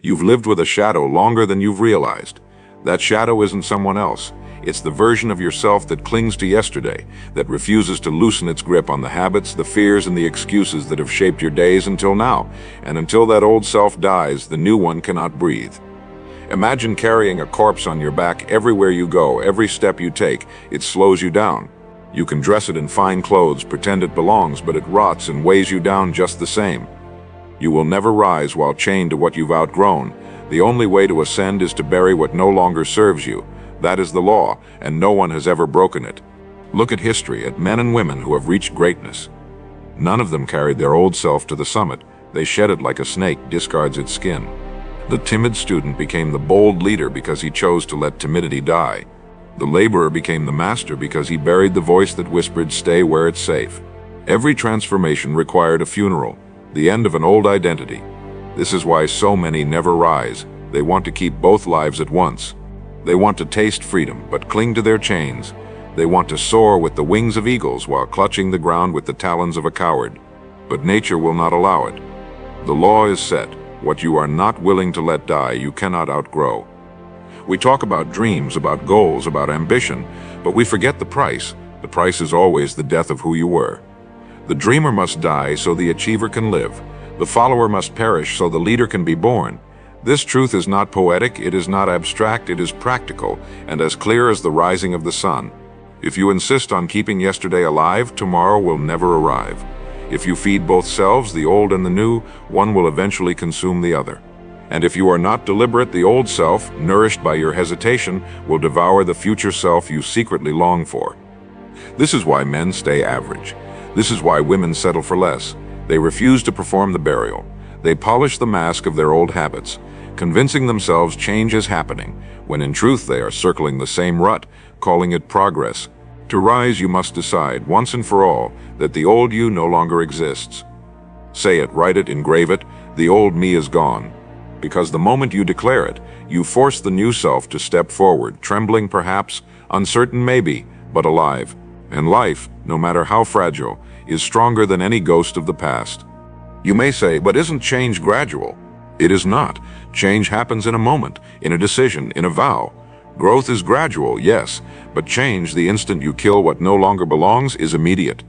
You've lived with a shadow longer than you've realized. That shadow isn't someone else. It's the version of yourself that clings to yesterday, that refuses to loosen its grip on the habits, the fears, and the excuses that have shaped your days until now. And until that old self dies, the new one cannot breathe. Imagine carrying a corpse on your back everywhere you go, every step you take. It slows you down. You can dress it in fine clothes, pretend it belongs, but it rots and weighs you down just the same. You will never rise while chained to what you've outgrown. The only way to ascend is to bury what no longer serves you. That is the law, and no one has ever broken it. Look at history, at men and women who have reached greatness. None of them carried their old self to the summit. They shed it like a snake discards its skin. The timid student became the bold leader because he chose to let timidity die. The laborer became the master because he buried the voice that whispered, "Stay where it's safe." Every transformation required a funeral, the end of an old identity. This is why so many never rise. They want to keep both lives at once. They want to taste freedom, but cling to their chains. They want to soar with the wings of eagles while clutching the ground with the talons of a coward. But nature will not allow it. The law is set. What you are not willing to let die, you cannot outgrow. We talk about dreams, about goals, about ambition, but we forget the price. The price is always the death of who you were. The dreamer must die so the achiever can live. The follower must perish so the leader can be born. This truth is not poetic, it is not abstract, it is practical, and as clear as the rising of the sun. If you insist on keeping yesterday alive, tomorrow will never arrive. If you feed both selves, the old and the new, one will eventually consume the other. And if you are not deliberate, the old self, nourished by your hesitation, will devour the future self you secretly long for. This is why men stay average. This is why women settle for less. They refuse to perform the burial. They polish the mask of their old habits, convincing themselves change is happening, when in truth they are circling the same rut, calling it progress. To rise, you must decide, once and for all, that the old you no longer exists. Say it, write it, engrave it, the old me is gone. Because the moment you declare it, you force the new self to step forward, trembling perhaps, uncertain maybe, but alive. And life, no matter how fragile, is stronger than any ghost of the past. You may say, but isn't change gradual? It is not. Change happens in a moment, in a decision, in a vow. Growth is gradual, yes, but change, the instant you kill what no longer belongs, is immediate.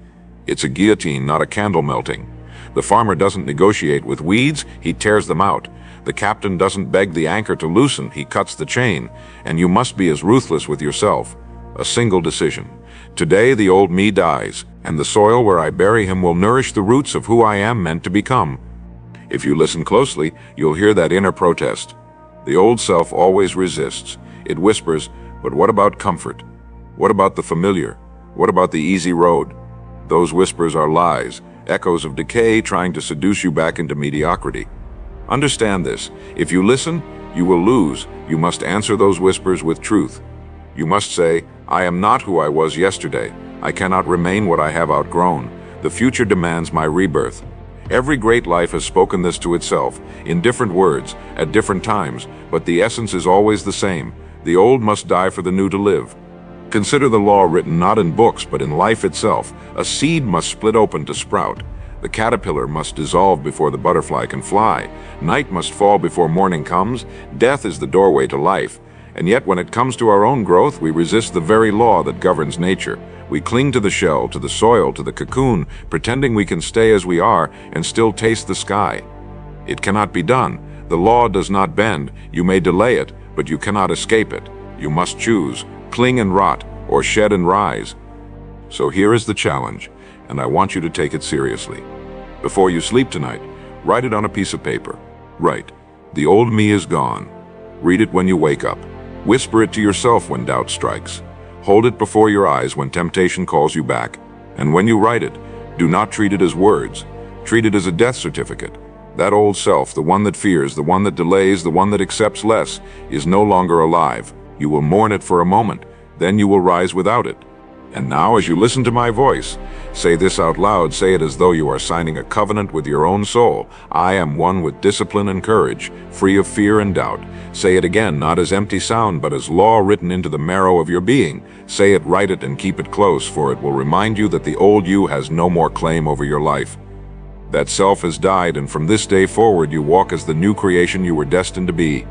It's a guillotine, not a candle melting. The farmer doesn't negotiate with weeds, he tears them out. The captain doesn't beg the anchor to loosen, he cuts the chain. And you must be as ruthless with yourself. A single decision. Today the old me dies, and the soil where I bury him will nourish the roots of who I am meant to become. If you listen closely, you'll hear that inner protest. The old self always resists. It whispers, but what about comfort? What about the familiar? What about the easy road? Those whispers are lies, echoes of decay trying to seduce you back into mediocrity. Understand this. If you listen, you will lose. You must answer those whispers with truth. You must say, I am not who I was yesterday. I cannot remain what I have outgrown. The future demands my rebirth. Every great life has spoken this to itself, in different words, at different times, but the essence is always the same. The old must die for the new to live. Consider the law written not in books, but in life itself. A seed must split open to sprout. The caterpillar must dissolve before the butterfly can fly. Night must fall before morning comes. Death is the doorway to life. And yet when it comes to our own growth, we resist the very law that governs nature. We cling to the shell, to the soil, to the cocoon, pretending we can stay as we are and still taste the sky. It cannot be done. The law does not bend. You may delay it, but you cannot escape it. You must choose, cling and rot, or shed and rise. So here is the challenge, and I want you to take it seriously. Before you sleep tonight, write it on a piece of paper. Write, the old me is gone. Read it when you wake up. Whisper it to yourself when doubt strikes. Hold it before your eyes when temptation calls you back. And when you write it, do not treat it as words. Treat it as a death certificate. That old self, the one that fears, the one that delays, the one that accepts less, is no longer alive. You will mourn it for a moment, then you will rise without it. And now, as you listen to my voice, say this out loud. Say it as though you are signing a covenant with your own soul. I am one with discipline and courage, free of fear and doubt. Say it again, not as empty sound, but as law written into the marrow of your being. Say it, write it, and keep it close, for it will remind you that the old you has no more claim over your life. That self has died, and from this day forward you walk as the new creation you were destined to be.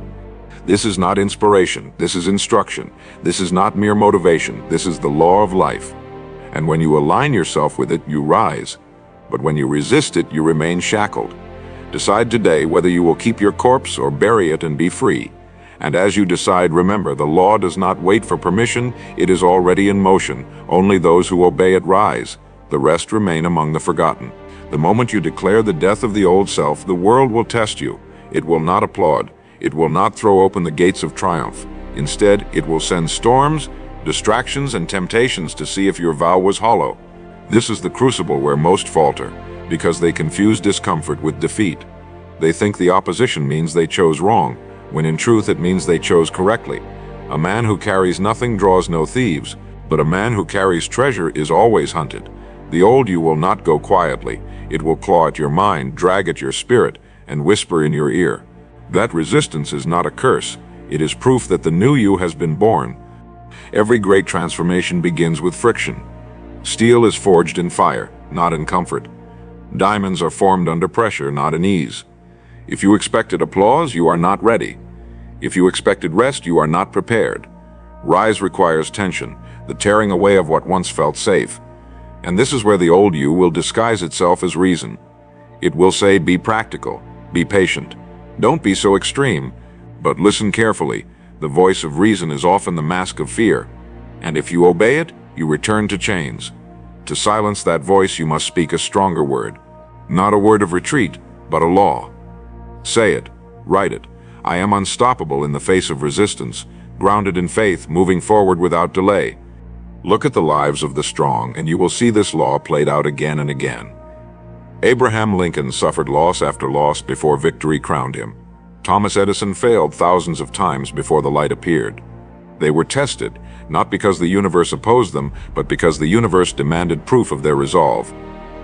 This is not inspiration, this is instruction. This is not mere motivation, this is the law of life. And when you align yourself with it, you rise. But when you resist it, you remain shackled. Decide today whether you will keep your corpse or bury it and be free. And as you decide, remember, the law does not wait for permission, it is already in motion. Only those who obey it rise. The rest remain among the forgotten. The moment you declare the death of the old self, the world will test you. It will not applaud. It will not throw open the gates of triumph. Instead, it will send storms, distractions, and temptations to see if your vow was hollow. This is the crucible where most falter, because they confuse discomfort with defeat. They think the opposition means they chose wrong, when in truth it means they chose correctly. A man who carries nothing draws no thieves, but a man who carries treasure is always hunted. The old you will not go quietly. It will claw at your mind, drag at your spirit, and whisper in your ear. That resistance is not a curse. It is proof that the new you has been born. Every great transformation begins with friction. Steel is forged in fire, not in comfort. Diamonds are formed under pressure, not in ease. If you expected applause, you are not ready. If you expected rest, you are not prepared. Rise requires tension, the tearing away of what once felt safe. And this is where the old you will disguise itself as reason. It will say, be practical, be patient. Don't be so extreme, but listen carefully. The voice of reason is often the mask of fear. And if you obey it, you return to chains. To silence that voice, you must speak a stronger word. Not a word of retreat, but a law. Say it, write it. I am unstoppable in the face of resistance, grounded in faith, moving forward without delay. Look at the lives of the strong, and you will see this law played out again and again. Abraham Lincoln suffered loss after loss before victory crowned him. Thomas Edison failed thousands of times before the light appeared. They were tested, not because the universe opposed them, but because the universe demanded proof of their resolve.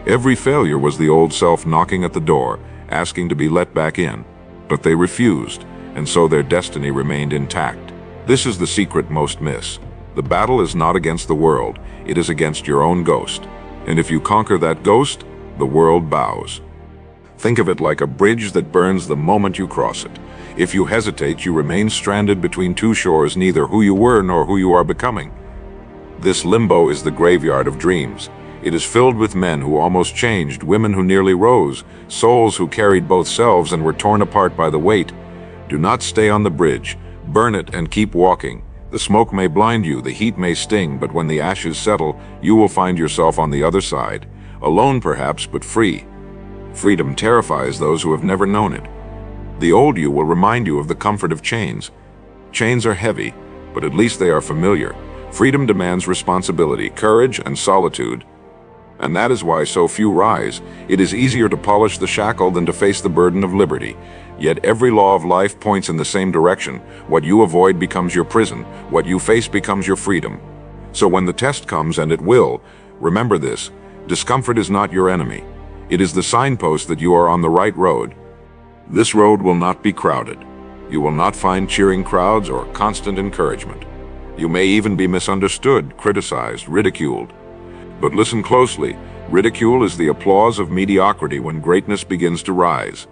Every failure was the old self knocking at the door, asking to be let back in. But they refused, and so their destiny remained intact. This is the secret most miss. The battle is not against the world, it is against your own ghost. And if you conquer that ghost, the world bows. Think of it like a bridge that burns the moment you cross it. If you hesitate, you remain stranded between two shores, neither who you were nor who you are becoming. This limbo is the graveyard of dreams. It is filled with men who almost changed, women who nearly rose, souls who carried both selves and were torn apart by the weight. Do not stay on the bridge. Burn it and keep walking. The smoke may blind you, the heat may sting, but when the ashes settle, you will find yourself on the other side. Alone perhaps, but free. Freedom terrifies those who have never known it. The old you will remind you of the comfort of chains. Chains are heavy, but at least they are familiar. Freedom demands responsibility, courage, and solitude. And that is why so few rise. It is easier to polish the shackle than to face the burden of liberty. Yet every law of life points in the same direction. What you avoid becomes your prison. What you face becomes your freedom. So when the test comes, and it will, remember this: discomfort is not your enemy. It is the signpost that you are on the right road. This road will not be crowded. You will not find cheering crowds or constant encouragement. You may even be misunderstood, criticized, ridiculed. But listen closely. Ridicule is the applause of mediocrity when greatness begins to rise.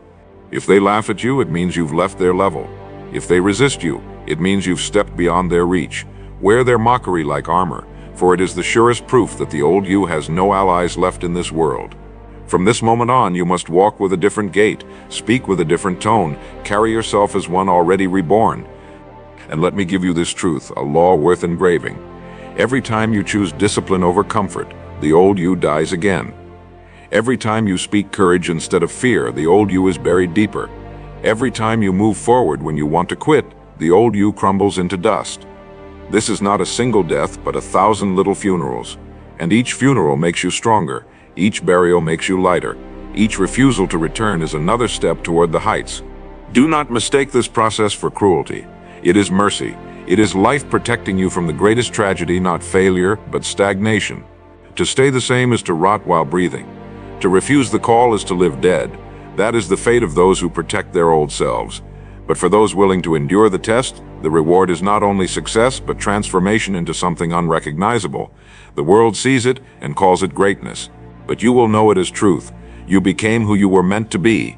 If they laugh at you, it means you've left their level. If they resist you, it means you've stepped beyond their reach. Wear their mockery like armor, for it is the surest proof that the old you has no allies left in this world. From this moment on, you must walk with a different gait, speak with a different tone, carry yourself as one already reborn. And let me give you this truth, a law worth engraving. Every time you choose discipline over comfort, the old you dies again. Every time you speak courage instead of fear, the old you is buried deeper. Every time you move forward when you want to quit, the old you crumbles into dust. This is not a single death, but 1,000 little funerals. And each funeral makes you stronger. Each burial makes you lighter. Each refusal to return is another step toward the heights. Do not mistake this process for cruelty. It is mercy. It is life protecting you from the greatest tragedy, not failure, but stagnation. To stay the same is to rot while breathing. To refuse the call is to live dead. That is the fate of those who protect their old selves. But for those willing to endure the test, the reward is not only success, but transformation into something unrecognizable. The world sees it and calls it greatness. But you will know it as truth. You became who you were meant to be.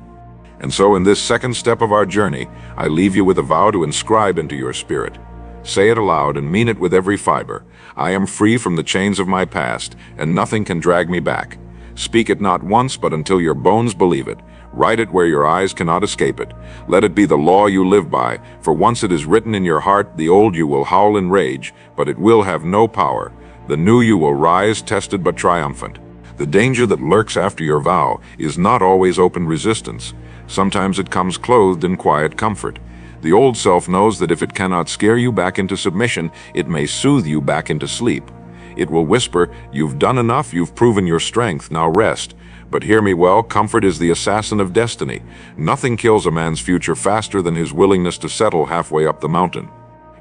And so in this second step of our journey, I leave you with a vow to inscribe into your spirit. Say it aloud and mean it with every fiber. I am free from the chains of my past, and nothing can drag me back. Speak it not once, but until your bones believe it. Write it where your eyes cannot escape it. Let it be the law you live by, for once it is written in your heart, the old you will howl in rage, but it will have no power. The new you will rise, tested but triumphant. The danger that lurks after your vow is not always open resistance. Sometimes it comes clothed in quiet comfort. The old self knows that if it cannot scare you back into submission, it may soothe you back into sleep. It will whisper, "You've done enough, you've proven your strength, now rest." But hear me well, comfort is the assassin of destiny. Nothing kills a man's future faster than his willingness to settle halfway up the mountain.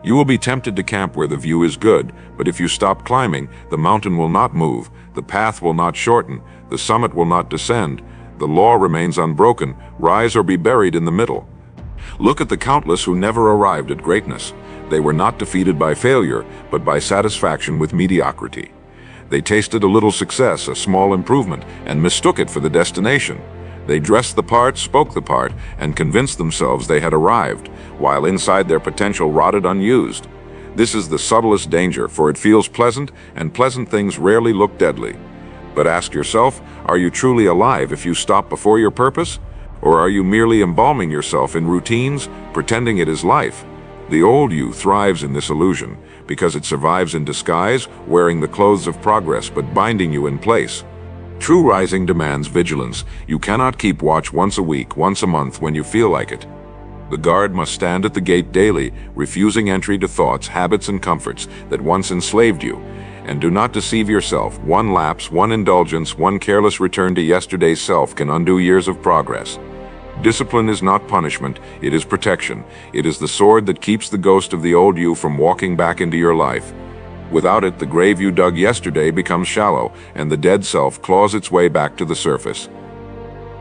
You will be tempted to camp where the view is good, but if you stop climbing, the mountain will not move, the path will not shorten, the summit will not descend. The law remains unbroken, rise or be buried in the middle. Look at the countless who never arrived at greatness. They were not defeated by failure, but by satisfaction with mediocrity. They tasted a little success, a small improvement, and mistook it for the destination. They dressed the part, spoke the part, and convinced themselves they had arrived, while inside their potential rotted unused. This is the subtlest danger, for it feels pleasant, and pleasant things rarely look deadly. But ask yourself, are you truly alive if you stop before your purpose? Or are you merely embalming yourself in routines, pretending it is life? The old you thrives in this illusion, because it survives in disguise, wearing the clothes of progress but binding you in place. True rising demands vigilance. You cannot keep watch once a week, once a month when you feel like it. The guard must stand at the gate daily, refusing entry to thoughts, habits, and comforts that once enslaved you. And do not deceive yourself. One lapse, one indulgence, one careless return to yesterday's self can undo years of progress. Discipline is not punishment, it is protection. It is the sword that keeps the ghost of the old you from walking back into your life. Without it, the grave you dug yesterday becomes shallow, and the dead self claws its way back to the surface.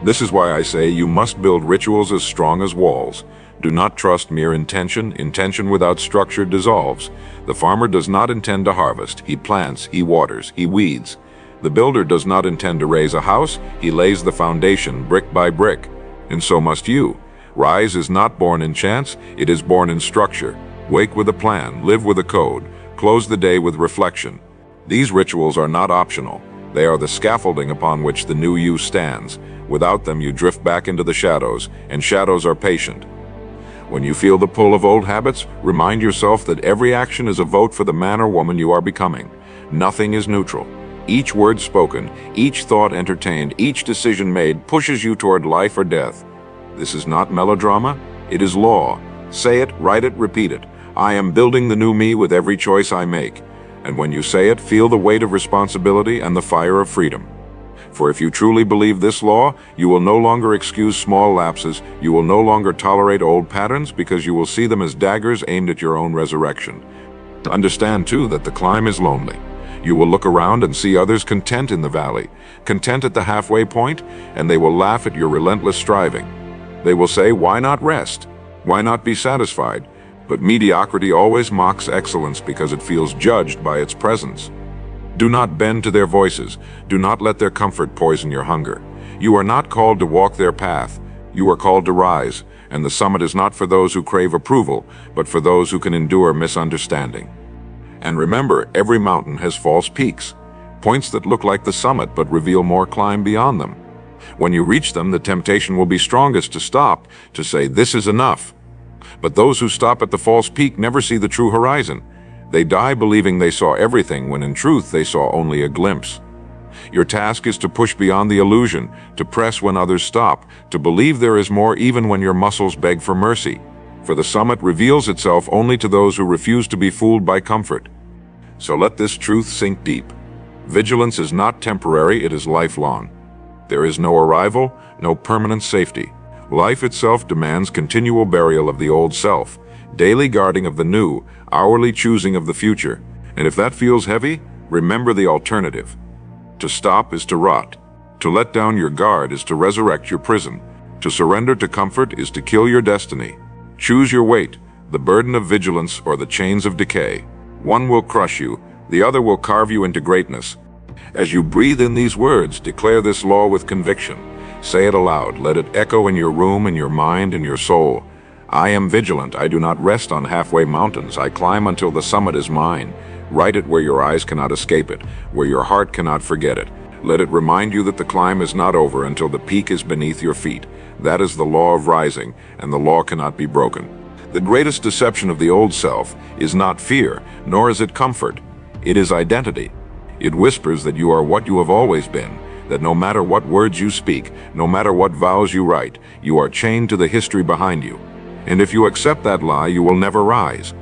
This is why I say you must build rituals as strong as walls. Do not trust mere intention. Intention without structure dissolves. The farmer does not intend to harvest. He plants, he waters, he weeds. The builder does not intend to raise a house. He lays the foundation brick by brick. And so must you. Rise is not born in chance, it is born in structure. Wake with a plan, live with a code, close the day with reflection. These rituals are not optional. They are the scaffolding upon which the new you stands. Without them, you drift back into the shadows, and shadows are patient. When you feel the pull of old habits, remind yourself that every action is a vote for the man or woman you are becoming. Nothing is neutral. Each word spoken, each thought entertained, each decision made pushes you toward life or death. This is not melodrama, it is law. Say it, write it, repeat it. I am building the new me with every choice I make. And when you say it, feel the weight of responsibility and the fire of freedom. For if you truly believe this law, you will no longer excuse small lapses, you will no longer tolerate old patterns because you will see them as daggers aimed at your own resurrection. Understand too that the climb is lonely. You will look around and see others content in the valley, content at the halfway point, and they will laugh at your relentless striving. They will say, why not rest? Why not be satisfied? But mediocrity always mocks excellence because it feels judged by its presence. Do not bend to their voices. Do not let their comfort poison your hunger. You are not called to walk their path. You are called to rise, and the summit is not for those who crave approval, but for those who can endure misunderstanding. And remember, every mountain has false peaks, points that look like the summit but reveal more climb beyond them. When you reach them, the temptation will be strongest to stop, to say, this is enough. But those who stop at the false peak never see the true horizon. They die believing they saw everything when in truth they saw only a glimpse. Your task is to push beyond the illusion, to press when others stop, to believe there is more even when your muscles beg for mercy. For the summit reveals itself only to those who refuse to be fooled by comfort. So let this truth sink deep. Vigilance is not temporary, it is lifelong. There is no arrival, no permanent safety. Life itself demands continual burial of the old self, daily guarding of the new, hourly choosing of the future. And if that feels heavy, remember the alternative. To stop is to rot. To let down your guard is to resurrect your prison. To surrender to comfort is to kill your destiny. Choose your weight, the burden of vigilance or the chains of decay. One will crush you, the other will carve you into greatness. As you breathe in these words, declare this law with conviction. Say it aloud. Let it echo in your room, in your mind, in your soul. I am vigilant. I do not rest on halfway mountains. I climb until the summit is mine. Write it where your eyes cannot escape it, where your heart cannot forget it. Let it remind you that the climb is not over until the peak is beneath your feet. That is the law of rising, and the law cannot be broken. The greatest deception of the old self is not fear, nor is it comfort. It is identity. It whispers that you are what you have always been, that no matter what words you speak, no matter what vows you write, you are chained to the history behind you. And if you accept that lie, you will never rise.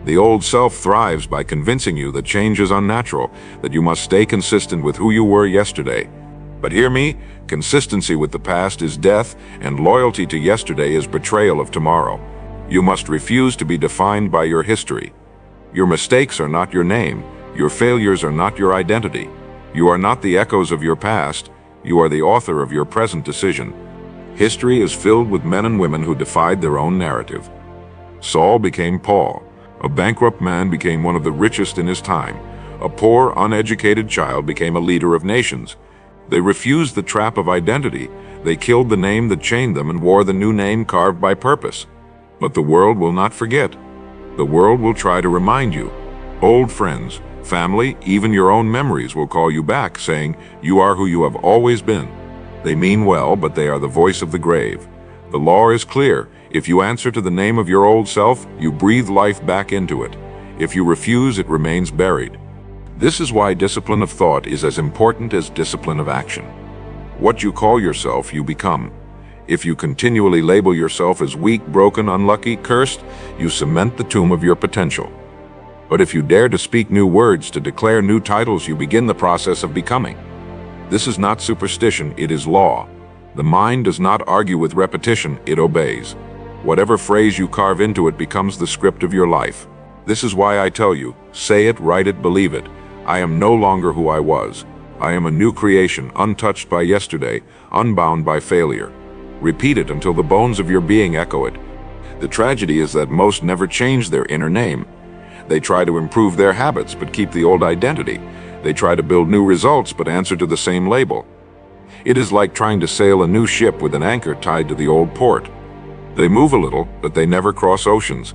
The old self thrives by convincing you that change is unnatural, that you must stay consistent with who you were yesterday. But hear me, consistency with the past is death, and loyalty to yesterday is betrayal of tomorrow. You must refuse to be defined by your history. Your mistakes are not your name. Your failures are not your identity. You are not the echoes of your past. You are the author of your present decision. History is filled with men and women who defied their own narrative. Saul became Paul. A bankrupt man became one of the richest in his time. A poor, uneducated child became a leader of nations. They refused the trap of identity. They killed the name that chained them and wore the new name carved by purpose. But the world will not forget. The world will try to remind you. Old friends, family, even your own memories will call you back, saying, "You are who you have always been." They mean well, but they are the voice of the grave. The law is clear. If you answer to the name of your old self, you breathe life back into it. If you refuse, it remains buried. This is why discipline of thought is as important as discipline of action. What you call yourself, you become. If you continually label yourself as weak, broken, unlucky, cursed, you cement the tomb of your potential. But if you dare to speak new words, to declare new titles, you begin the process of becoming. This is not superstition, it is law. The mind does not argue with repetition, it obeys. Whatever phrase you carve into it becomes the script of your life. This is why I tell you, say it, write it, believe it. I am no longer who I was. I am a new creation, untouched by yesterday, unbound by failure. Repeat it until the bones of your being echo it. The tragedy is that most never change their inner name. They try to improve their habits but keep the old identity. They try to build new results but answer to the same label. It is like trying to sail a new ship with an anchor tied to the old port. They move a little, but they never cross oceans.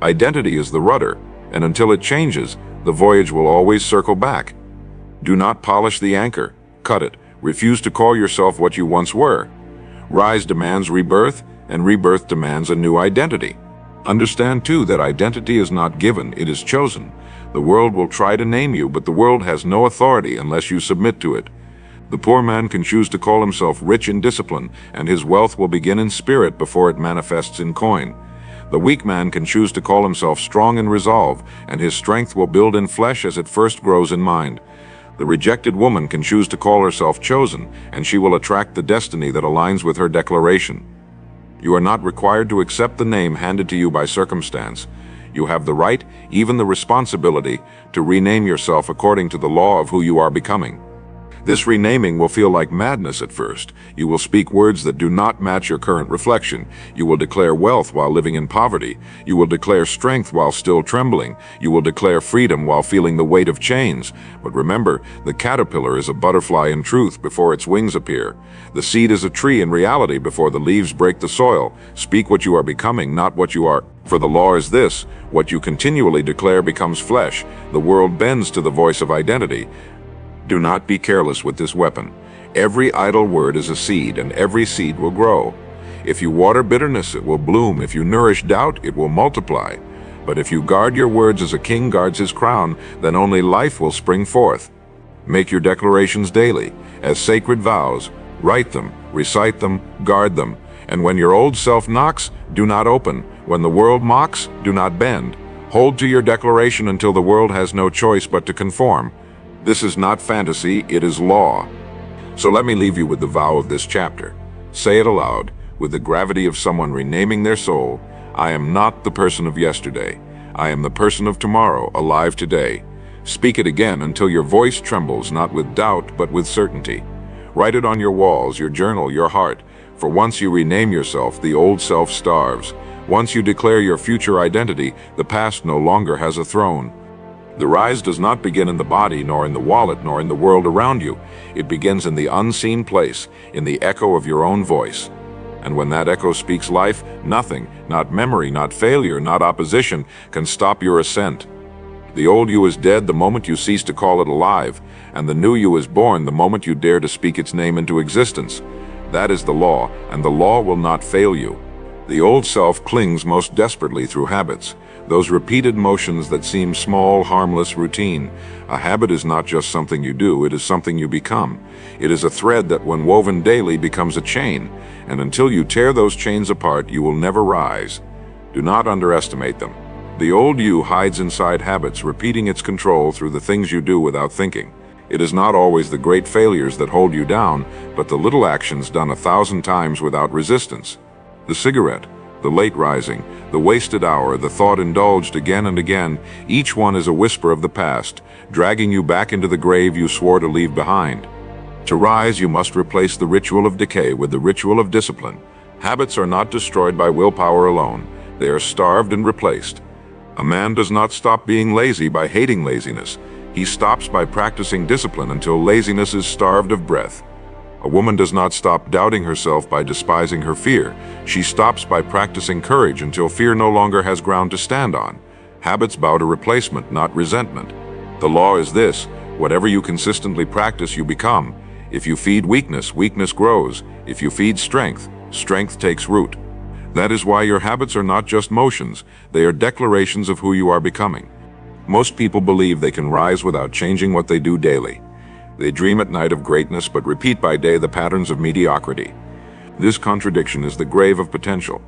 Identity is the rudder, and until it changes, the voyage will always circle back. Do not polish the anchor. Cut it. Refuse to call yourself what you once were. Rise demands rebirth, and rebirth demands a new identity. Understand, too, that identity is not given, it is chosen. The world will try to name you, but the world has no authority unless you submit to it. The poor man can choose to call himself rich in discipline, and his wealth will begin in spirit before it manifests in coin. The weak man can choose to call himself strong in resolve, and his strength will build in flesh as it first grows in mind. The rejected woman can choose to call herself chosen, and she will attract the destiny that aligns with her declaration. You are not required to accept the name handed to you by circumstance. You have the right, even the responsibility, to rename yourself according to the law of who you are becoming. This renaming will feel like madness at first. You will speak words that do not match your current reflection. You will declare wealth while living in poverty. You will declare strength while still trembling. You will declare freedom while feeling the weight of chains. But remember, the caterpillar is a butterfly in truth before its wings appear. The seed is a tree in reality before the leaves break the soil. Speak what you are becoming, not what you are. For the law is this: what you continually declare becomes flesh. The world bends to the voice of identity. Do not be careless with this weapon. Every idle word is a seed, and every seed will grow. If you water bitterness, it will bloom. If you nourish doubt, it will multiply. But if you guard your words as a king guards his crown, then only life will spring forth. Make your declarations daily, as sacred vows. Write them, recite them, guard them. And when your old self knocks, do not open. When the world mocks, do not bend. Hold to your declaration until the world has no choice but to conform. This is not fantasy, it is law. So let me leave you with the vow of this chapter. Say it aloud, with the gravity of someone renaming their soul. I am not the person of yesterday. I am the person of tomorrow, alive today. Speak it again until your voice trembles, not with doubt, but with certainty. Write it on your walls, your journal, your heart. For once you rename yourself, the old self starves. Once you declare your future identity, the past no longer has a throne. The rise does not begin in the body, nor in the wallet, nor in the world around you. It begins in the unseen place, in the echo of your own voice. And when that echo speaks life, nothing, not memory, not failure, not opposition, can stop your ascent. The old you is dead the moment you cease to call it alive, and the new you is born the moment you dare to speak its name into existence. That is the law, and the law will not fail you. The old self clings most desperately through habits, those repeated motions that seem small, harmless routine. A habit is not just something you do, it is something you become. It is a thread that when woven daily becomes a chain, and until you tear those chains apart, you will never rise. Do not underestimate them. The old you hides inside habits, repeating its control through the things you do without thinking. It is not always the great failures that hold you down, but the little actions done 1,000 times without resistance. The cigarette, the late rising, the wasted hour, the thought indulged again and again, each one is a whisper of the past, dragging you back into the grave you swore to leave behind. To rise, you must replace the ritual of decay with the ritual of discipline. Habits are not destroyed by willpower alone. They are starved and replaced. A man does not stop being lazy by hating laziness. He stops by practicing discipline until laziness is starved of breath. A woman does not stop doubting herself by despising her fear. She stops by practicing courage until fear no longer has ground to stand on. Habits bow to replacement, not resentment. The law is this: whatever you consistently practice, you become. If you feed weakness, weakness grows. If you feed strength, strength takes root. That is why your habits are not just motions, they are declarations of who you are becoming. Most people believe they can rise without changing what they do daily. They dream at night of greatness but repeat by day the patterns of mediocrity. This contradiction is the grave of potential.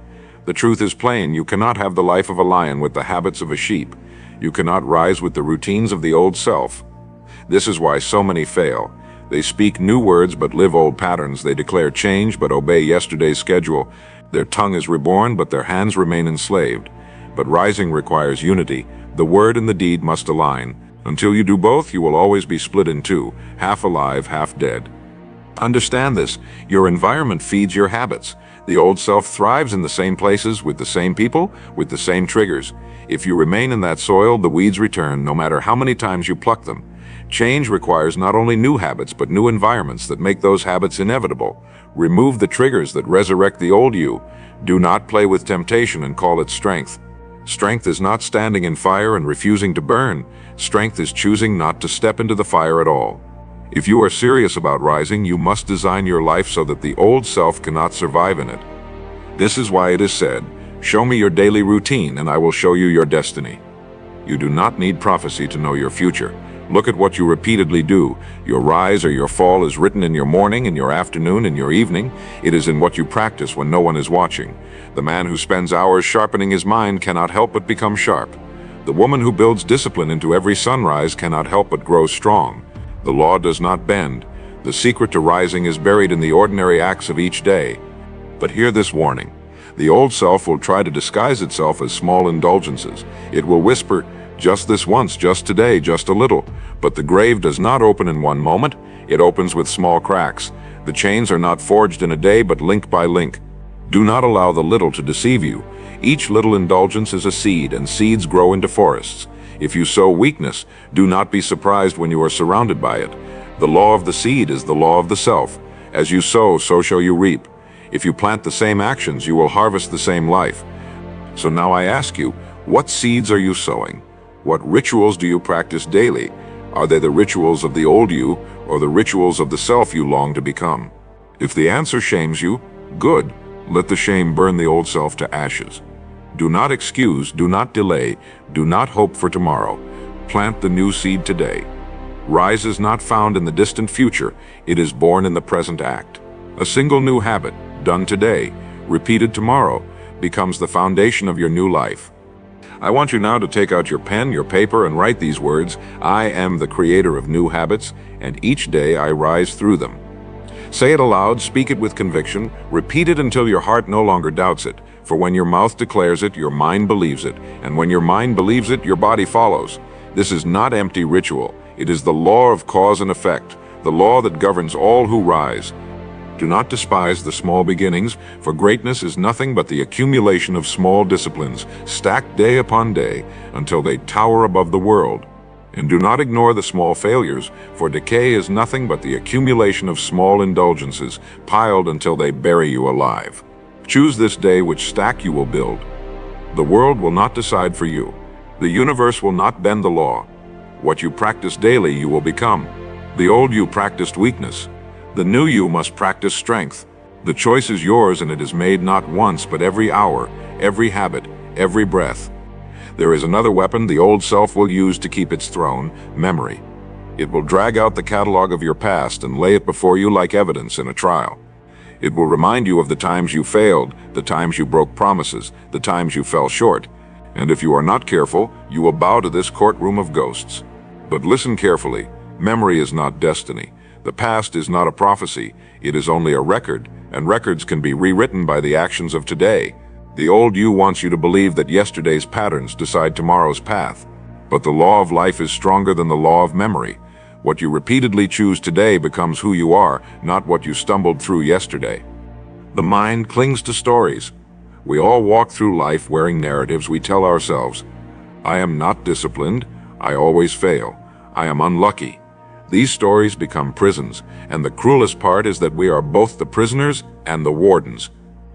The truth is plain: you cannot have the life of a lion with the habits of a sheep. You cannot rise with the routines of the old self. This is why so many fail. They speak new words but live old patterns. They declare change but obey yesterday's schedule. Their tongue is reborn but their hands remain enslaved. But rising requires unity. The word and the deed must align. Until you do both, you will always be split in two, half alive, half dead. Understand this: your environment feeds your habits. The old self thrives in the same places, with the same people, with the same triggers. If you remain in that soil, the weeds return, no matter how many times you pluck them. Change requires not only new habits, but new environments that make those habits inevitable. Remove the triggers that resurrect the old you. Do not play with temptation and call it strength. Strength is not standing in fire and refusing to burn. Strength is choosing not to step into the fire at all. If you are serious about rising, you must design your life so that the old self cannot survive in it. This is why it is said, "Show me your daily routine, and I will show you your destiny." You do not need prophecy to know your future. Look at what you repeatedly do. Your rise or your fall is written in your morning, in your afternoon, in your evening. It is in what you practice when no one is watching. The man who spends hours sharpening his mind cannot help but become sharp. The woman who builds discipline into every sunrise cannot help but grow strong. The law does not bend. The secret to rising is buried in the ordinary acts of each day. But hear this warning. The old self will try to disguise itself as small indulgences. It will whisper, "Just this once, just today, just a little." But the grave does not open in one moment. It opens with small cracks. The chains are not forged in a day, but link by link. Do not allow the little to deceive you. Each little indulgence is a seed, and seeds grow into forests. If you sow weakness, do not be surprised when you are surrounded by it. The law of the seed is the law of the self. As you sow, so shall you reap. If you plant the same actions, you will harvest the same life. So now I ask you, what seeds are you sowing? What rituals do you practice daily? Are they the rituals of the old you, or the rituals of the self you long to become? If the answer shames you, good. Let the shame burn the old self to ashes. Do not excuse, do not delay, do not hope for tomorrow. Plant the new seed today. Rise is not found in the distant future, it is born in the present act. A single new habit, done today, repeated tomorrow, becomes the foundation of your new life. I want you now to take out your pen, your paper, and write these words: I am the creator of new habits, and each day I rise through them. Say it aloud, speak it with conviction, repeat it until your heart no longer doubts it. For when your mouth declares it, your mind believes it, and when your mind believes it, your body follows. This is not empty ritual. It is the law of cause and effect, the law that governs all who rise. Do not despise the small beginnings, for greatness is nothing but the accumulation of small disciplines, stacked day upon day, until they tower above the world. And do not ignore the small failures, for decay is nothing but the accumulation of small indulgences piled until they bury you alive. Choose this day which stack you will build. The world will not decide for you. The universe will not bend the law. What you practice daily you will become. The old you practiced weakness. The new you must practice strength. The choice is yours, and it is made not once but every hour, every habit, every breath. There is another weapon the old self will use to keep its throne: memory. It will drag out the catalog of your past and lay it before you like evidence in a trial. It will remind you of the times you failed, the times you broke promises, the times you fell short. And if you are not careful, you will bow to this courtroom of ghosts. But listen carefully. Memory is not destiny. The past is not a prophecy. It is only a record, and records can be rewritten by the actions of today. The old you wants you to believe that yesterday's patterns decide tomorrow's path. But the law of life is stronger than the law of memory. What you repeatedly choose today becomes who you are, not what you stumbled through yesterday. The mind clings to stories. We all walk through life wearing narratives we tell ourselves. I am not disciplined. I always fail. I am unlucky. These stories become prisons, and the cruelest part is that we are both the prisoners and the wardens.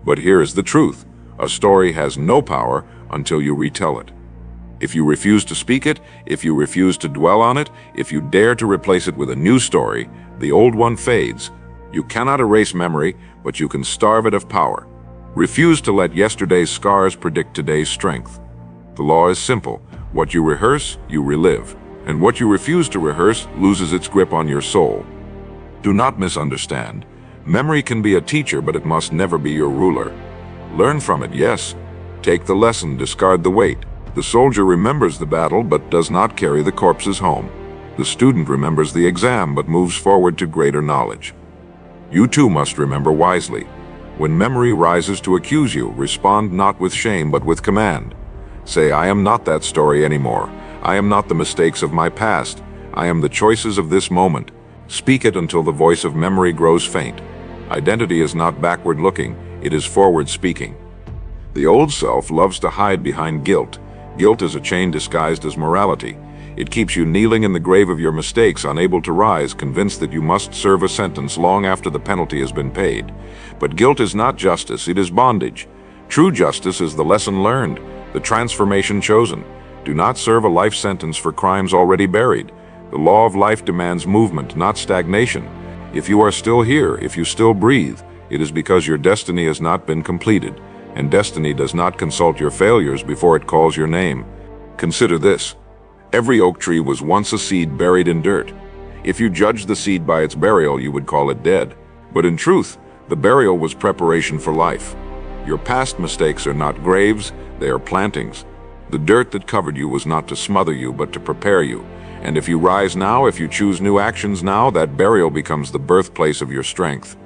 But here is the truth. A story has no power until you retell it. If you refuse to speak it, if you refuse to dwell on it, if you dare to replace it with a new story, the old one fades. You cannot erase memory, but you can starve it of power. Refuse to let yesterday's scars predict today's strength. The law is simple. What you rehearse, you relive. And what you refuse to rehearse loses its grip on your soul. Do not misunderstand. Memory can be a teacher, but it must never be your ruler. Learn from it, yes. Take the lesson, discard the weight. The soldier remembers the battle, but does not carry the corpses home. The student remembers the exam, but moves forward to greater knowledge. You too must remember wisely. When memory rises to accuse you, respond not with shame, but with command. Say, I am not that story anymore. I am not the mistakes of my past. I am the choices of this moment. Speak it until the voice of memory grows faint. Identity is not backward looking, it is forward speaking. The old self loves to hide behind guilt. Guilt is a chain disguised as morality. It keeps you kneeling in the grave of your mistakes, unable to rise, convinced that you must serve a sentence long after the penalty has been paid. But guilt is not justice, it is bondage. True justice is the lesson learned, the transformation chosen. Do not serve a life sentence for crimes already buried. The law of life demands movement, not stagnation. If you are still here, if you still breathe, it is because your destiny has not been completed, and destiny does not consult your failures before it calls your name. Consider this. Every oak tree was once a seed buried in dirt. If you judged the seed by its burial, you would call it dead. But in truth, the burial was preparation for life. Your past mistakes are not graves, they are plantings. The dirt that covered you was not to smother you, but to prepare you. And if you rise now, if you choose new actions now, that burial becomes the birthplace of your strength.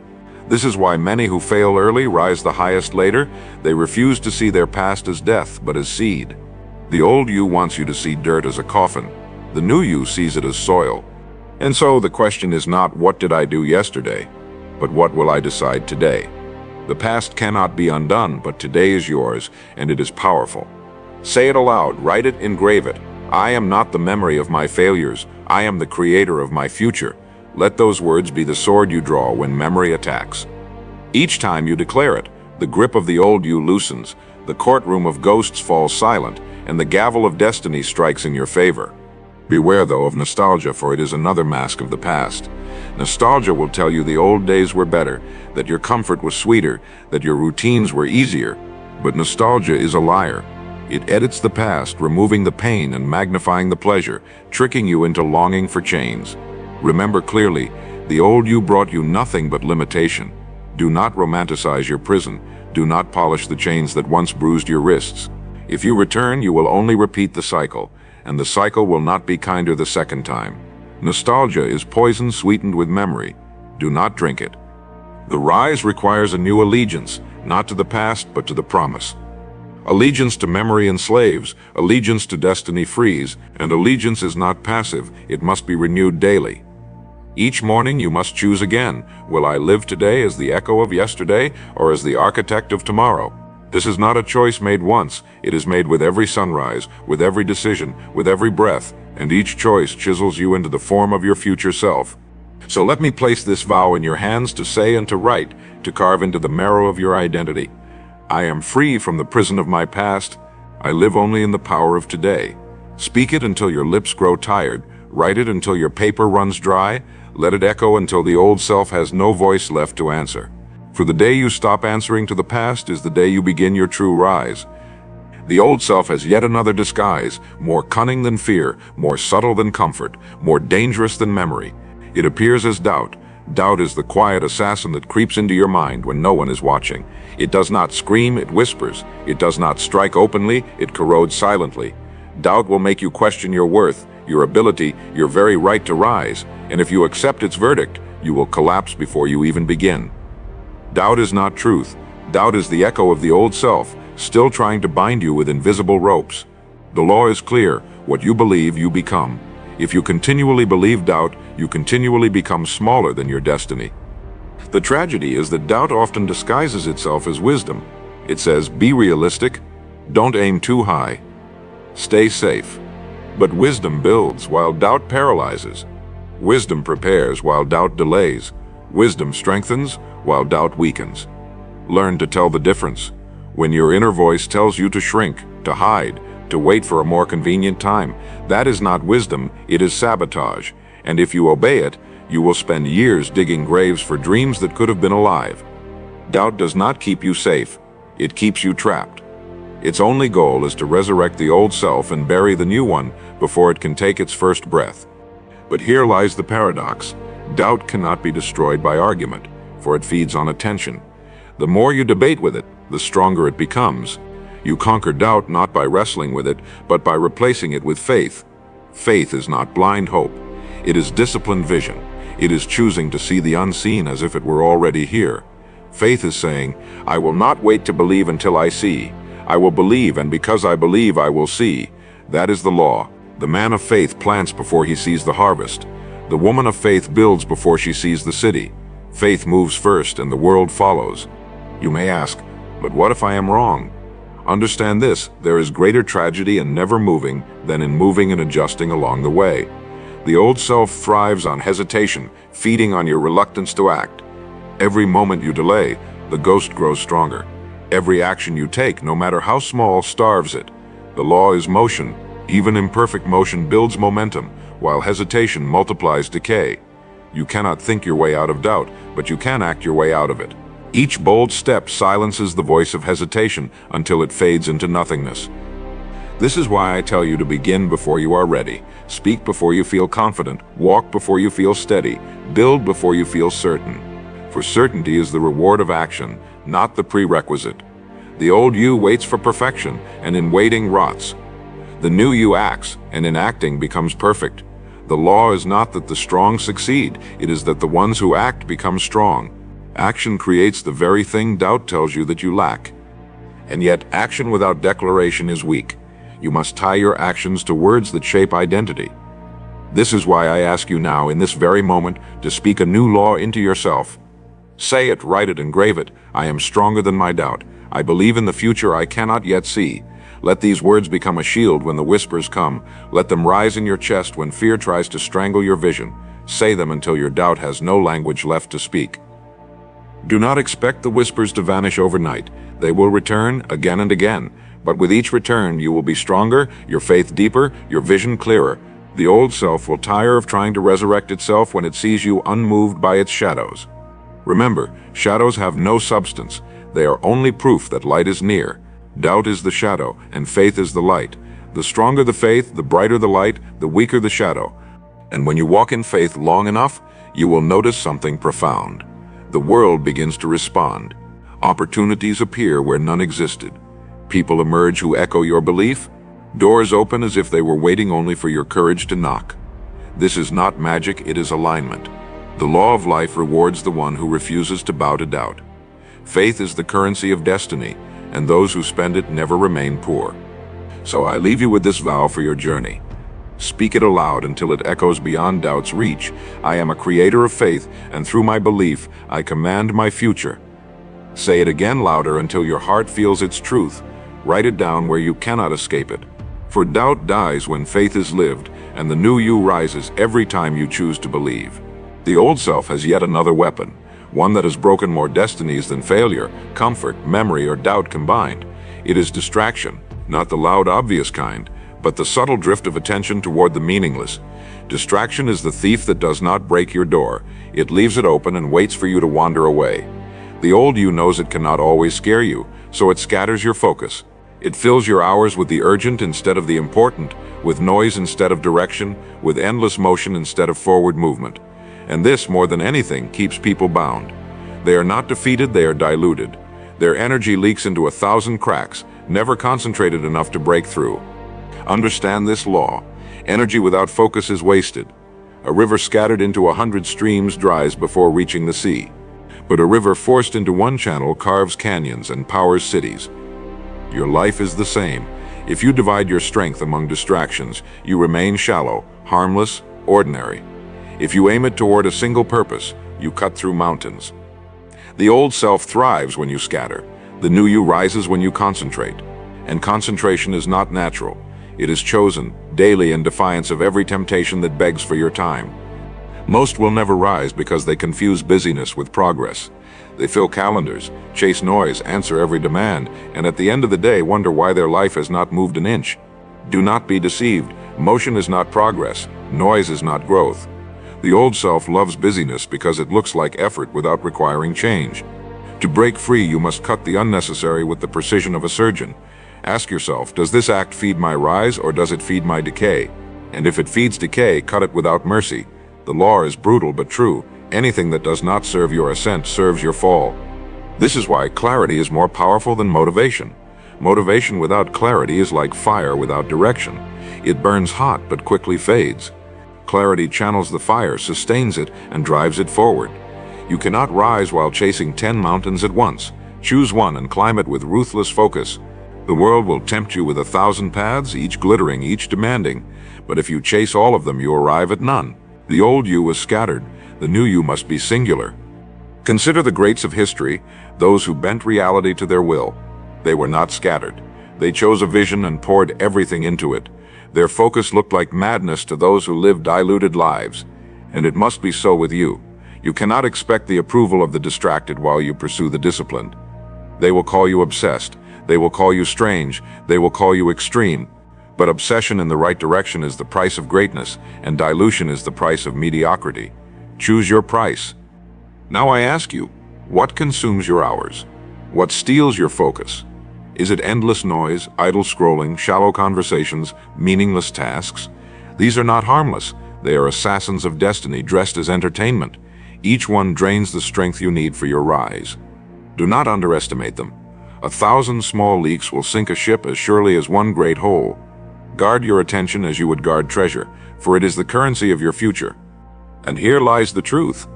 This is why many who fail early rise the highest later. They refuse to see their past as death, but as seed. The old you wants you to see dirt as a coffin. The new you sees it as soil. And so the question is not, what did I do yesterday? But what will I decide today? The past cannot be undone, but today is yours, and it is powerful. Say it aloud, write it, engrave it. I am not the memory of my failures. I am the creator of my future. Let those words be the sword you draw when memory attacks. Each time you declare it, the grip of the old you loosens, the courtroom of ghosts falls silent, and the gavel of destiny strikes in your favor. Beware, though, of nostalgia, for it is another mask of the past. Nostalgia will tell you the old days were better, that your comfort was sweeter, that your routines were easier. But nostalgia is a liar. It edits the past, removing the pain and magnifying the pleasure, tricking you into longing for chains. Remember clearly, the old you brought you nothing but limitation. Do not romanticize your prison. Do not polish the chains that once bruised your wrists. If you return, you will only repeat the cycle, and the cycle will not be kinder the second time. Nostalgia is poison sweetened with memory. Do not drink it. The rise requires a new allegiance, not to the past, but to the promise. Allegiance to memory enslaves, allegiance to destiny frees, and allegiance is not passive, it must be renewed daily. Each morning you must choose again. Will I live today as the echo of yesterday, or as the architect of tomorrow? This is not a choice made once. It is made with every sunrise, with every decision, with every breath, and each choice chisels you into the form of your future self. So let me place this vow in your hands to say and to write, to carve into the marrow of your identity. I am free from the prison of my past. I live only in the power of today. Speak it until your lips grow tired. Write it until your paper runs dry. Let it echo until the old self has no voice left to answer. For the day you stop answering to the past is the day you begin your true rise. The old self has yet another disguise, more cunning than fear, more subtle than comfort, more dangerous than memory. It appears as doubt. Doubt is the quiet assassin that creeps into your mind when no one is watching. It does not scream, it whispers. It does not strike openly, it corrodes silently. Doubt will make you question your worth, your ability, your very right to rise, and if you accept its verdict, you will collapse before you even begin. Doubt is not truth. Doubt is the echo of the old self, still trying to bind you with invisible ropes. The law is clear. What you believe, you become. If you continually believe doubt, you continually become smaller than your destiny. The tragedy is that doubt often disguises itself as wisdom. It says, be realistic, don't aim too high, stay safe. But wisdom builds while doubt paralyzes. Wisdom prepares while doubt delays. Wisdom strengthens while doubt weakens. Learn to tell the difference. When your inner voice tells you to shrink, to hide, to wait for a more convenient time, that is not wisdom, it is sabotage. And if you obey it, you will spend years digging graves for dreams that could have been alive. Doubt does not keep you safe, it keeps you trapped. Its only goal is to resurrect the old self and bury the new one before it can take its first breath. But here lies the paradox. Doubt cannot be destroyed by argument, for it feeds on attention. The more you debate with it, the stronger it becomes. You conquer doubt not by wrestling with it, but by replacing it with faith. Faith is not blind hope. It is disciplined vision. It is choosing to see the unseen as if it were already here. Faith is saying, I will not wait to believe until I see. I will believe, and because I believe, I will see. That is the law. The man of faith plants before he sees the harvest. The woman of faith builds before she sees the city. Faith moves first, and the world follows. You may ask, but what if I am wrong? Understand this, there is greater tragedy in never moving than in moving and adjusting along the way. The old self thrives on hesitation, feeding on your reluctance to act. Every moment you delay, the ghost grows stronger. Every action you take, no matter how small, starves it. The law is motion. Even imperfect motion builds momentum, while hesitation multiplies decay. You cannot think your way out of doubt, but you can act your way out of it. Each bold step silences the voice of hesitation until it fades into nothingness. This is why I tell you to begin before you are ready, speak before you feel confident, walk before you feel steady, build before you feel certain. For certainty is the reward of action, not the prerequisite. The old you waits for perfection, and in waiting rots. The new you acts, and in acting becomes perfect. The law is not that the strong succeed, it is that the ones who act become strong. Action creates the very thing doubt tells you that you lack. And yet, action without declaration is weak. You must tie your actions to words that shape identity. This is why I ask you now, in this very moment, to speak a new law into yourself. Say it, write it, engrave it. I am stronger than my doubt. I believe in the future I cannot yet see. Let these words become a shield when the whispers come. Let them rise in your chest when fear tries to strangle your vision. Say them until your doubt has no language left to speak. Do not expect the whispers to vanish overnight. They will return again and again. But with each return, you will be stronger, your faith deeper, your vision clearer. The old self will tire of trying to resurrect itself when it sees you unmoved by its shadows. Remember, shadows have no substance. They are only proof that light is near. Doubt is the shadow, and faith is the light. The stronger the faith, the brighter the light, the weaker the shadow. And when you walk in faith long enough, you will notice something profound. The world begins to respond. Opportunities appear where none existed. People emerge who echo your belief. Doors open as if they were waiting only for your courage to knock. This is not magic, it is alignment. The law of life rewards the one who refuses to bow to doubt. Faith is the currency of destiny, and those who spend it never remain poor. So I leave you with this vow for your journey. Speak it aloud until it echoes beyond doubt's reach. I am a creator of faith, and through my belief, I command my future. Say it again louder until your heart feels its truth. Write it down where you cannot escape it. For doubt dies when faith is lived, and the new you rises every time you choose to believe. The old self has yet another weapon, one that has broken more destinies than failure, comfort, memory, or doubt combined. It is distraction, not the loud, obvious kind, but the subtle drift of attention toward the meaningless. Distraction is the thief that does not break your door. It leaves it open and waits for you to wander away. The old you knows it cannot always scare you, so it scatters your focus. It fills your hours with the urgent instead of the important, with noise instead of direction, with endless motion instead of forward movement. And this, more than anything, keeps people bound. They are not defeated, they are diluted. Their energy leaks into 1,000 cracks, never concentrated enough to break through. Understand this law. Energy without focus is wasted. A river scattered into 100 streams dries before reaching the sea. But a river forced into one channel carves canyons and powers cities. Your life is the same. If you divide your strength among distractions, you remain shallow, harmless, ordinary. If you aim it toward a single purpose, you cut through mountains. The old self thrives when you scatter. The new you rises when you concentrate. And concentration is not natural. It is chosen, daily, in defiance of every temptation that begs for your time. Most will never rise because they confuse busyness with progress. They fill calendars, chase noise, answer every demand, and at the end of the day wonder why their life has not moved an inch. Do not be deceived. Motion is not progress. Noise is not growth. The old self loves busyness because it looks like effort without requiring change. To break free, you must cut the unnecessary with the precision of a surgeon. Ask yourself, does this act feed my rise or does it feed my decay? And if it feeds decay, cut it without mercy. The law is brutal but true. Anything that does not serve your ascent serves your fall. This is why clarity is more powerful than motivation. Motivation without clarity is like fire without direction. It burns hot but quickly fades. Clarity channels the fire, sustains it, and drives it forward. You cannot rise while chasing 10 mountains at once. Choose one and climb it with ruthless focus. The world will tempt you with 1,000 paths, each glittering, each demanding. But if you chase all of them, you arrive at none. The old you was scattered. The new you must be singular. Consider the greats of history, those who bent reality to their will. They were not scattered. They chose a vision and poured everything into it. Their focus looked like madness to those who lived diluted lives. And it must be so with you. You cannot expect the approval of the distracted while you pursue the disciplined. They will call you obsessed. They will call you strange. They will call you extreme. But obsession in the right direction is the price of greatness, and dilution is the price of mediocrity. Choose your price. Now I ask you, what consumes your hours? What steals your focus? Is it endless noise, idle scrolling, shallow conversations, meaningless tasks? These are not harmless. They are assassins of destiny dressed as entertainment. Each one drains the strength you need for your rise. Do not underestimate them. 1,000 small leaks will sink a ship as surely as one great hole. Guard your attention as you would guard treasure, for it is the currency of your future. And here lies the truth.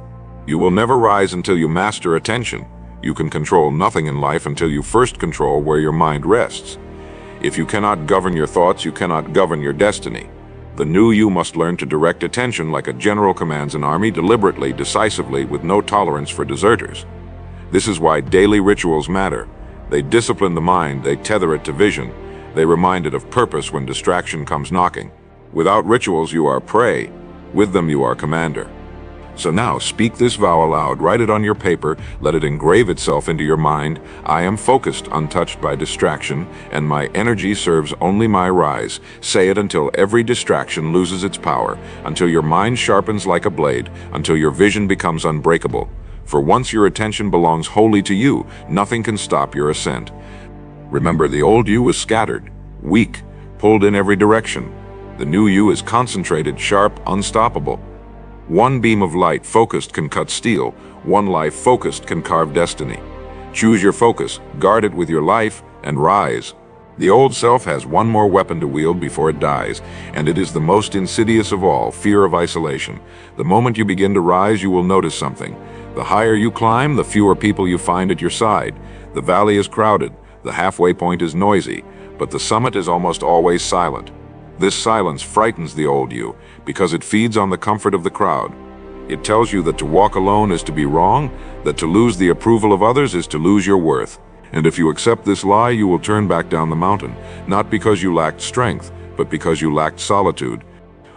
You will never rise until you master attention. You can control nothing in life until you first control where your mind rests. If you cannot govern your thoughts, you cannot govern your destiny. The new you must learn to direct attention like a general commands an army, deliberately, decisively, with no tolerance for deserters. This is why daily rituals matter. They discipline the mind, they tether it to vision. They remind it of purpose when distraction comes knocking. Without rituals, you are prey. With them, you are commander. So now, speak this vow aloud, write it on your paper, let it engrave itself into your mind. I am focused, untouched by distraction, and my energy serves only my rise. Say it until every distraction loses its power, until your mind sharpens like a blade, until your vision becomes unbreakable. For once your attention belongs wholly to you, nothing can stop your ascent. Remember, the old you was scattered, weak, pulled in every direction. The new you is concentrated, sharp, unstoppable. One beam of light focused can cut steel. One life focused can carve destiny. Choose your focus, guard it with your life, and rise. The old self has one more weapon to wield before it dies, and it is the most insidious of all, fear of isolation. The moment you begin to rise, you will notice something. The higher you climb, the fewer people you find at your side. The valley is crowded, the halfway point is noisy, but the summit is almost always silent. This silence frightens the old you, because it feeds on the comfort of the crowd. It tells you that to walk alone is to be wrong, that to lose the approval of others is to lose your worth. And if you accept this lie, you will turn back down the mountain, not because you lacked strength, but because you lacked solitude.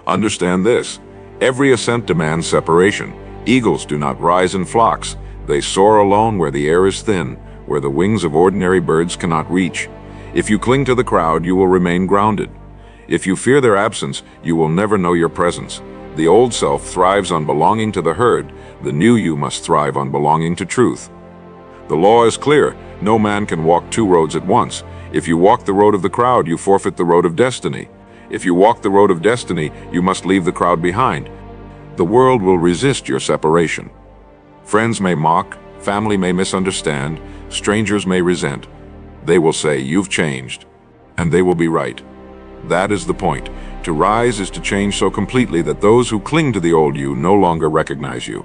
Understand this: every ascent demands separation. Eagles do not rise in flocks. They soar alone where the air is thin, where the wings of ordinary birds cannot reach. If you cling to the crowd, you will remain grounded. If you fear their absence, you will never know your presence. The old self thrives on belonging to the herd. The new you must thrive on belonging to truth. The law is clear. No man can walk two roads at once. If you walk the road of the crowd, you forfeit the road of destiny. If you walk the road of destiny, you must leave the crowd behind. The world will resist your separation. Friends may mock, family may misunderstand, strangers may resent. They will say, "You've changed," and they will be right. That is the point. To rise is to change so completely that those who cling to the old you no longer recognize you.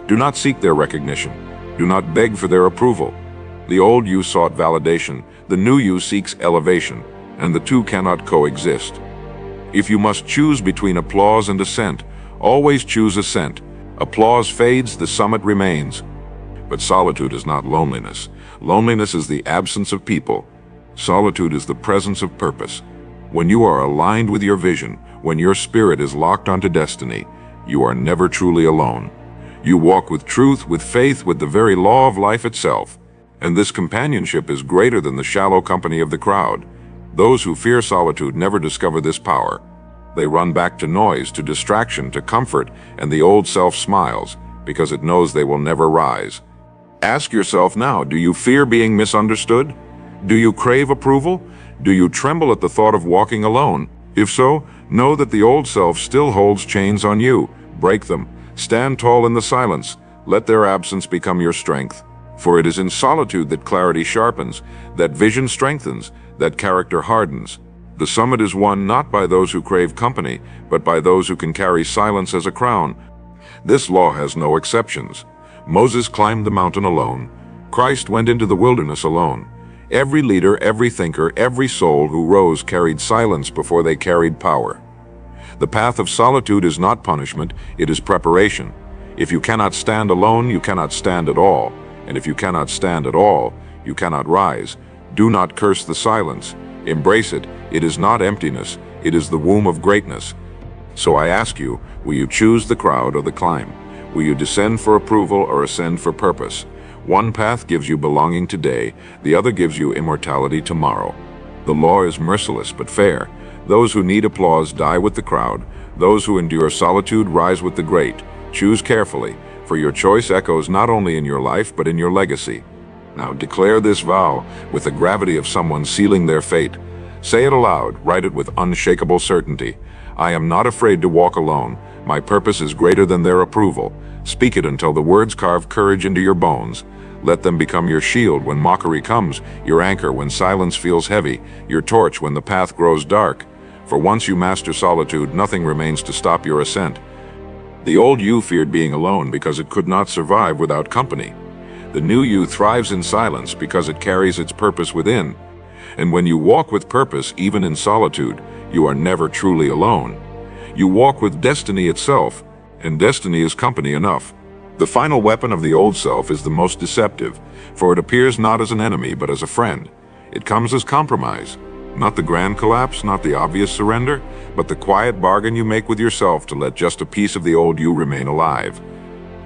Do not seek their recognition. Do not beg for their approval. The old you sought validation. The new you seeks elevation, and the two cannot coexist. If you must choose between applause and ascent, always choose ascent. Applause fades, the summit remains. But solitude is not loneliness. Loneliness is the absence of people. Solitude is the presence of purpose. When you are aligned with your vision, when your spirit is locked onto destiny, you are never truly alone. You walk with truth, with faith, with the very law of life itself. And this companionship is greater than the shallow company of the crowd. Those who fear solitude never discover this power. They run back to noise, to distraction, to comfort, and the old self smiles because it knows they will never rise. Ask yourself now, do you fear being misunderstood? Do you crave approval? Do you tremble at the thought of walking alone? If so, know that the old self still holds chains on you. Break them. Stand tall in the silence. Let their absence become your strength. For it is in solitude that clarity sharpens, that vision strengthens, that character hardens. The summit is won not by those who crave company, but by those who can carry silence as a crown. This law has no exceptions. Moses climbed the mountain alone. Christ went into the wilderness alone. Every leader, every thinker, every soul who rose carried silence before they carried power. The path of solitude is not punishment, it is preparation. If you cannot stand alone, you cannot stand at all. And if you cannot stand at all, you cannot rise. Do not curse the silence. Embrace it. It is not emptiness, it is the womb of greatness. So I ask you, will you choose the crowd or the climb? Will you descend for approval or ascend for purpose? One path gives you belonging today, the other gives you immortality tomorrow. The law is merciless but fair. Those who need applause die with the crowd. Those who endure solitude rise with the great. Choose carefully, for your choice echoes not only in your life but in your legacy. Now declare this vow with the gravity of someone sealing their fate. Say it aloud, write it with unshakable certainty. I am not afraid to walk alone. My purpose is greater than their approval. Speak it until the words carve courage into your bones. Let them become your shield when mockery comes, your anchor when silence feels heavy, your torch when the path grows dark. For once you master solitude, nothing remains to stop your ascent. The old you feared being alone because it could not survive without company. The new you thrives in silence because it carries its purpose within. And when you walk with purpose, even in solitude, you are never truly alone. You walk with destiny itself, and destiny is company enough. The final weapon of the old self is the most deceptive, for it appears not as an enemy but as a friend. It comes as compromise. Not the grand collapse, not the obvious surrender, but the quiet bargain you make with yourself to let just a piece of the old you remain alive.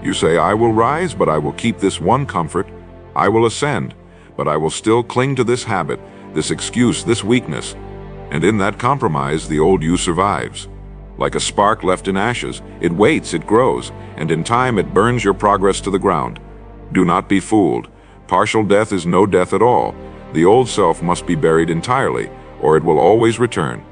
You say, I will rise, but I will keep this one comfort. I will ascend, but I will still cling to this habit, this excuse, this weakness. And in that compromise, the old you survives. Like a spark left in ashes, it waits, it grows, and in time it burns your progress to the ground. Do not be fooled. Partial death is no death at all. The old self must be buried entirely, or it will always return.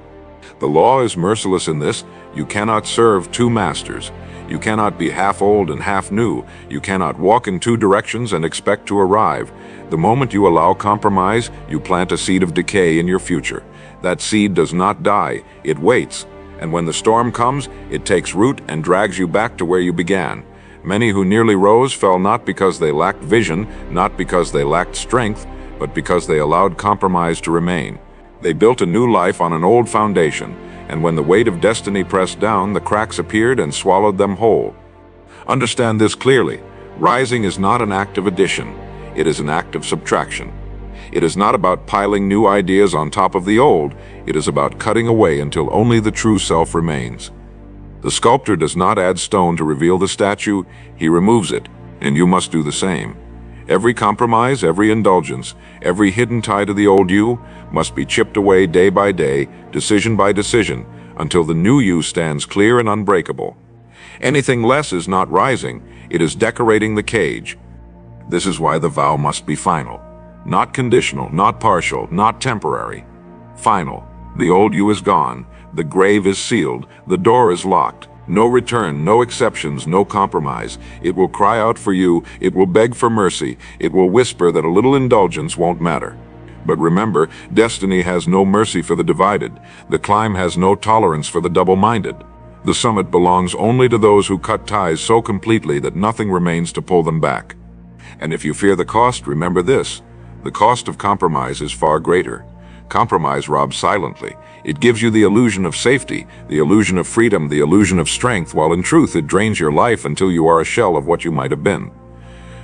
The law is merciless in this. You cannot serve two masters. You cannot be half old and half new. You cannot walk in two directions and expect to arrive. The moment you allow compromise, you plant a seed of decay in your future. That seed does not die, it waits. And when the storm comes, it takes root and drags you back to where you began. Many who nearly rose fell not because they lacked vision, not because they lacked strength, but because they allowed compromise to remain. They built a new life on an old foundation, and when the weight of destiny pressed down, the cracks appeared and swallowed them whole. Understand this clearly. Rising is not an act of addition. It is an act of subtraction. It is not about piling new ideas on top of the old. It is about cutting away until only the true self remains. The sculptor does not add stone to reveal the statue, he removes it, and you must do the same. Every compromise, every indulgence, every hidden tie to the old you must be chipped away day by day, decision by decision, until the new you stands clear and unbreakable. Anything less is not rising, it is decorating the cage. This is why the vow must be final. Not conditional, not partial, not temporary. Final. The old you is gone, the grave is sealed, the door is locked. No return, no exceptions, no compromise. It will cry out for you, it will beg for mercy, it will whisper that a little indulgence won't matter. But remember, destiny has no mercy for the divided. The climb has no tolerance for the double-minded. The summit belongs only to those who cut ties so completely that nothing remains to pull them back. And if you fear the cost, remember this. The cost of compromise is far greater. Compromise robs silently. It gives you the illusion of safety, the illusion of freedom, the illusion of strength, while in truth it drains your life until you are a shell of what you might have been.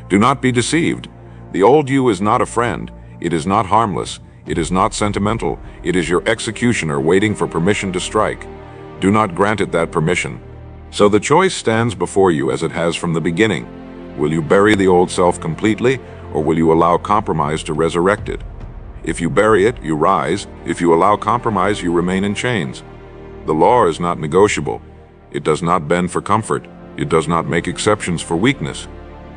Do not be deceived. The old you is not a friend. It is not harmless. It is not sentimental. It is your executioner waiting for permission to strike. Do not grant it that permission. So the choice stands before you as it has from the beginning. Will you bury the old self completely, or will you allow compromise to resurrect it? If you bury it, you rise. If you allow compromise, you remain in chains. The law is not negotiable. It does not bend for comfort. It does not make exceptions for weakness.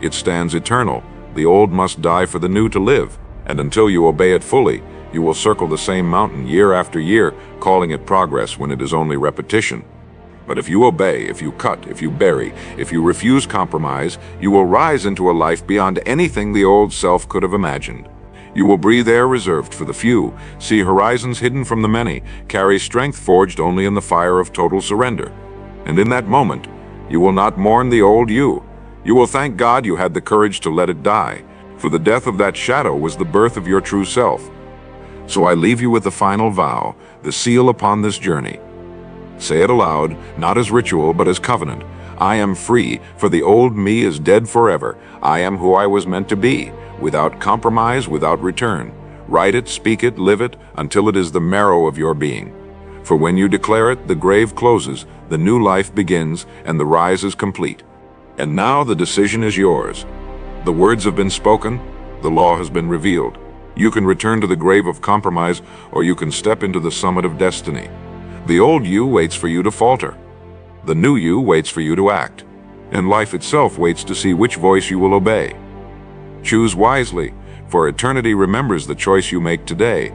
It stands eternal. The old must die for the new to live. And until you obey it fully, you will circle the same mountain year after year, calling it progress when it is only repetition. But if you obey, if you cut, if you bury, if you refuse compromise, you will rise into a life beyond anything the old self could have imagined. You will breathe air reserved for the few, see horizons hidden from the many, carry strength forged only in the fire of total surrender. And in that moment, you will not mourn the old you. You will thank God you had the courage to let it die, for the death of that shadow was the birth of your true self. So I leave you with the final vow, the seal upon this journey. Say it aloud, not as ritual, but as covenant. I am free, for the old me is dead forever. I am who I was meant to be, without compromise, without return. Write it, speak it, live it, until it is the marrow of your being. For when you declare it, the grave closes, the new life begins, and the rise is complete. And now the decision is yours. The words have been spoken, the law has been revealed. You can return to the grave of compromise, or you can step into the summit of destiny. The old you waits for you to falter. The new you waits for you to act. And life itself waits to see which voice you will obey. Choose wisely, for eternity remembers the choice you make today,